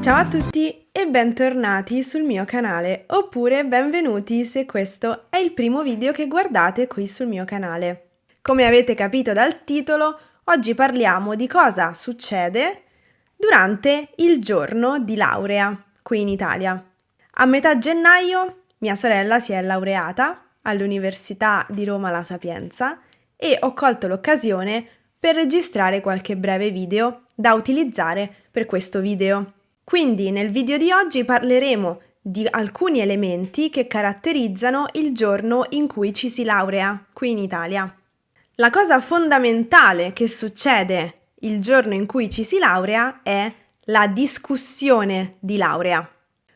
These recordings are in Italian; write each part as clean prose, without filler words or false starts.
Ciao a tutti e bentornati sul mio canale, oppure benvenuti se questo è il primo video che guardate qui sul mio canale. Come avete capito dal titolo, oggi parliamo di cosa succede durante il giorno di laurea qui in Italia. A metà gennaio mia sorella si è laureata all'Università di Roma La Sapienza e ho colto l'occasione per registrare qualche breve video da utilizzare per questo video. Quindi nel video di oggi parleremo di alcuni elementi che caratterizzano il giorno in cui ci si laurea qui in Italia. La cosa fondamentale che succede il giorno in cui ci si laurea è la discussione di laurea.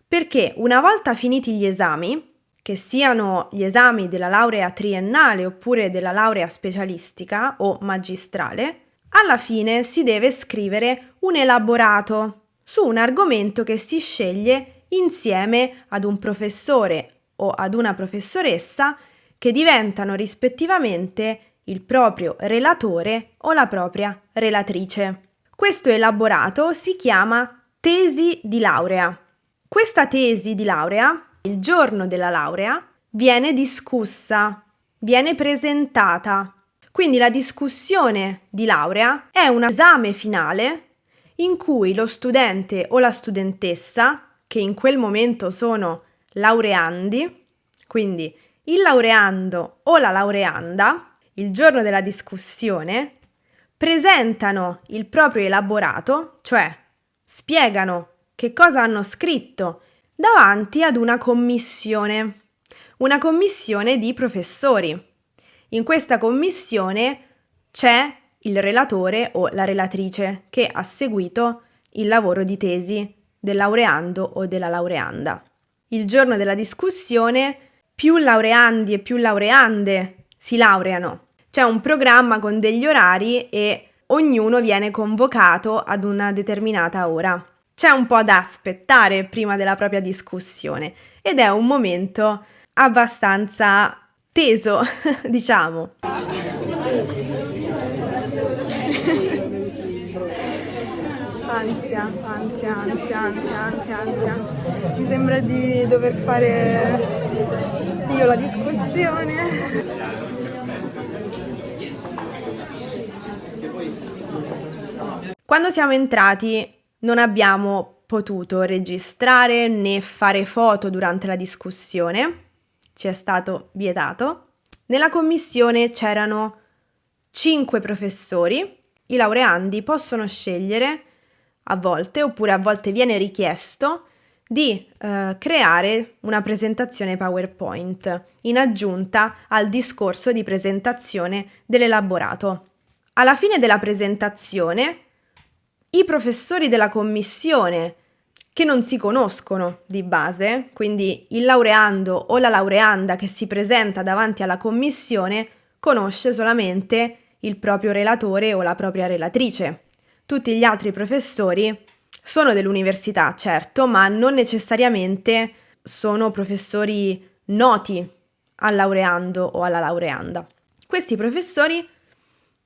Perché una volta finiti gli esami, che siano gli esami della laurea triennale oppure della laurea specialistica o magistrale, alla fine si deve scrivere un elaborato su un argomento che si sceglie insieme ad un professore o ad una professoressa che diventano rispettivamente il proprio relatore o la propria relatrice. Questo elaborato si chiama tesi di laurea. Questa tesi di laurea, il giorno della laurea, viene discussa, viene presentata. Quindi la discussione di laurea è un esame finale in cui lo studente o la studentessa, che in quel momento sono laureandi, quindi il laureando o la laureanda, il giorno della discussione, presentano il proprio elaborato, cioè spiegano che cosa hanno scritto davanti ad una commissione di professori. In questa commissione c'è il relatore o la relatrice che ha seguito il lavoro di tesi del laureando o della laureanda. Il giorno della discussione più laureandi e più laureande si laureano. C'è un programma con degli orari e ognuno viene convocato ad una determinata ora. C'è un po' da aspettare prima della propria discussione ed è un momento abbastanza teso, diciamo. Ansia. Mi sembra di dover fare io la discussione. Quando siamo entrati non abbiamo potuto registrare né fare foto durante la discussione, ci è stato vietato. Nella commissione c'erano 5 professori, i laureandi possono scegliere a volte, oppure a volte viene richiesto, di creare una presentazione PowerPoint in aggiunta al discorso di presentazione dell'elaborato. Alla fine della presentazione, i professori della commissione, che non si conoscono di base, quindi il laureando o la laureanda che si presenta davanti alla commissione conosce solamente il proprio relatore o la propria relatrice. Tutti gli altri professori sono dell'università, certo, ma non necessariamente sono professori noti al laureando o alla laureanda. Questi professori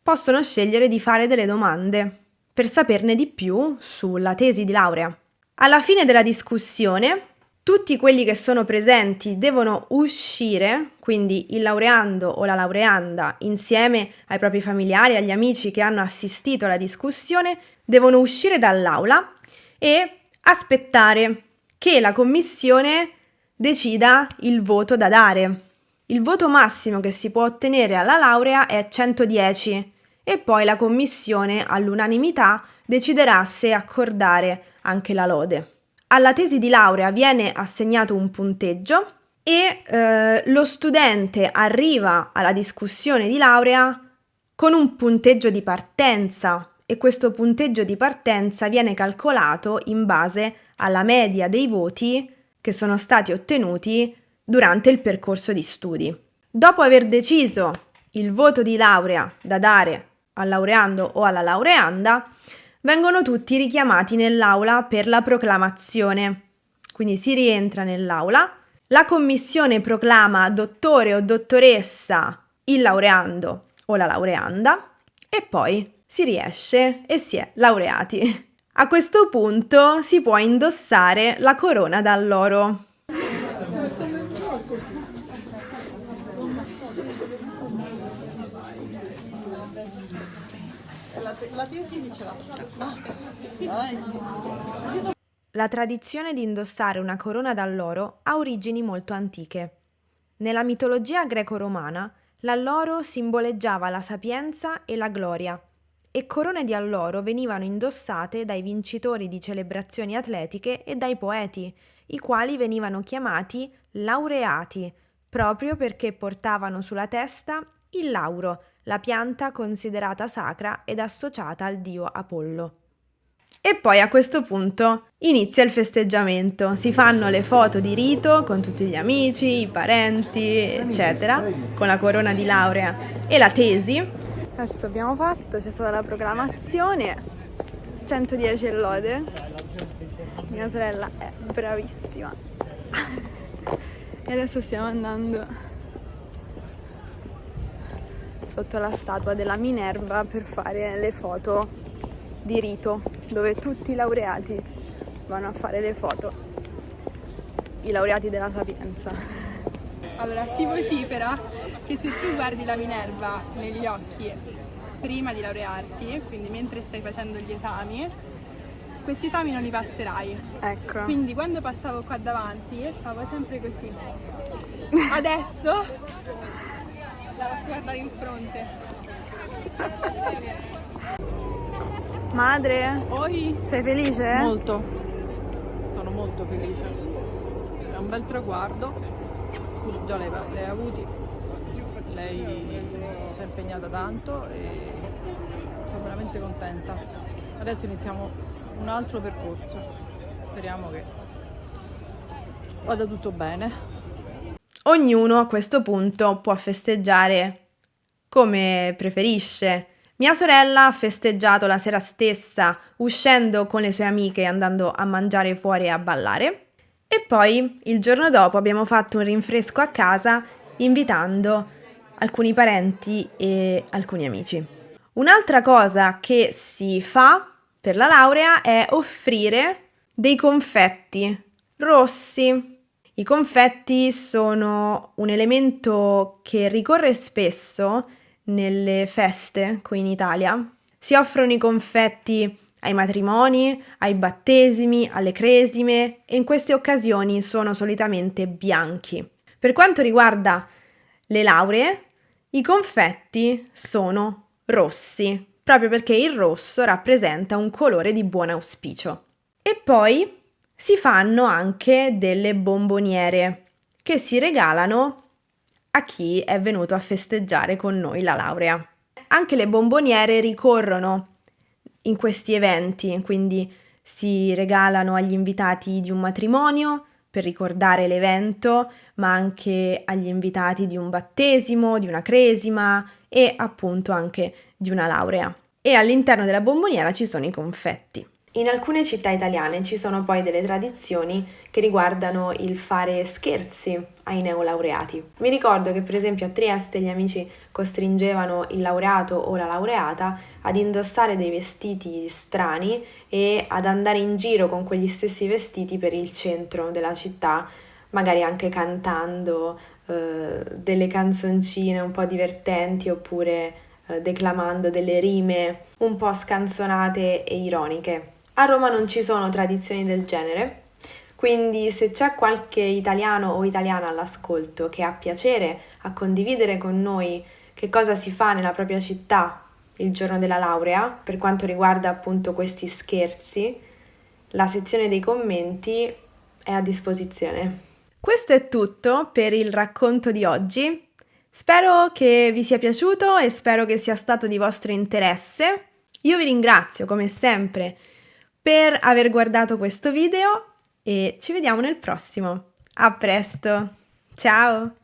possono scegliere di fare delle domande per saperne di più sulla tesi di laurea. Alla fine della discussione, tutti quelli che sono presenti devono uscire, quindi il laureando o la laureanda, insieme ai propri familiari, agli amici che hanno assistito alla discussione, devono uscire dall'aula e aspettare che la commissione decida il voto da dare. Il voto massimo che si può ottenere alla laurea è 110 e poi la commissione all'unanimità deciderà se accordare anche la lode. Alla tesi di laurea viene assegnato un punteggio e lo studente arriva alla discussione di laurea con un punteggio di partenza e questo punteggio di partenza viene calcolato in base alla media dei voti che sono stati ottenuti durante il percorso di studi. Dopo aver deciso il voto di laurea da dare al laureando o alla laureanda, vengono tutti richiamati nell'aula per la proclamazione. Quindi si rientra nell'aula, la commissione proclama dottore o dottoressa il laureando o la laureanda e poi si riesce e si è laureati. A questo punto si può indossare la corona d'alloro. La tradizione di indossare una corona d'alloro ha origini molto antiche. Nella mitologia greco-romana, l'alloro simboleggiava la sapienza e la gloria, e corone di alloro venivano indossate dai vincitori di celebrazioni atletiche e dai poeti, i quali venivano chiamati laureati, proprio perché portavano sulla testa il lauro, la pianta considerata sacra ed associata al dio Apollo. E poi a questo punto inizia il festeggiamento, si fanno le foto di rito con tutti gli amici, i parenti, eccetera, con la corona di laurea e la tesi. Adesso abbiamo fatto, c'è stata la proclamazione, 110 lode, mia sorella è bravissima. E adesso stiamo andando sotto la statua della Minerva per fare le foto di rito, dove tutti i laureati vanno a fare le foto, i laureati della Sapienza. Allora, si vocifera che se tu guardi la Minerva negli occhi prima di laurearti, quindi mentre stai facendo gli esami, questi esami non li passerai. Ecco. Quindi quando passavo qua davanti favo sempre così. Adesso la posso guardare in fronte. Madre, Poi sei felice? molto, sono molto felice. È un bel traguardo, tu già l'hai avuti, lei si è impegnata tanto e sono veramente contenta. Adesso iniziamo un altro percorso, speriamo che vada tutto bene. Ognuno a questo punto può festeggiare come preferisce. Mia sorella ha festeggiato la sera stessa, uscendo con le sue amiche e andando a mangiare fuori e a ballare. E poi, il giorno dopo, abbiamo fatto un rinfresco a casa, invitando alcuni parenti e alcuni amici. Un'altra cosa che si fa per la laurea è offrire dei confetti rossi. I confetti sono un elemento che ricorre spesso nelle feste qui in Italia. Si offrono i confetti ai matrimoni, ai battesimi, alle cresime e in queste occasioni sono solitamente bianchi. Per quanto riguarda le lauree, i confetti sono rossi, proprio perché il rosso rappresenta un colore di buon auspicio. E poi si fanno anche delle bomboniere che si regalano a chi è venuto a festeggiare con noi la laurea. Anche le bomboniere ricorrono in questi eventi, quindi si regalano agli invitati di un matrimonio per ricordare l'evento, ma anche agli invitati di un battesimo, di una cresima e appunto anche di una laurea. E all'interno della bomboniera ci sono i confetti. In alcune città italiane ci sono poi delle tradizioni che riguardano il fare scherzi ai neolaureati. Mi ricordo che per esempio a Trieste gli amici costringevano il laureato o la laureata ad indossare dei vestiti strani e ad andare in giro con quegli stessi vestiti per il centro della città, magari anche cantando delle canzoncine un po' divertenti oppure declamando delle rime un po' scanzonate e ironiche. A Roma non ci sono tradizioni del genere, quindi se c'è qualche italiano o italiana all'ascolto che ha piacere a condividere con noi che cosa si fa nella propria città il giorno della laurea, per quanto riguarda appunto questi scherzi, la sezione dei commenti è a disposizione. Questo è tutto per il racconto di oggi. Spero che vi sia piaciuto e spero che sia stato di vostro interesse. Io vi ringrazio come sempre per aver guardato questo video e ci vediamo nel prossimo. A presto! Ciao!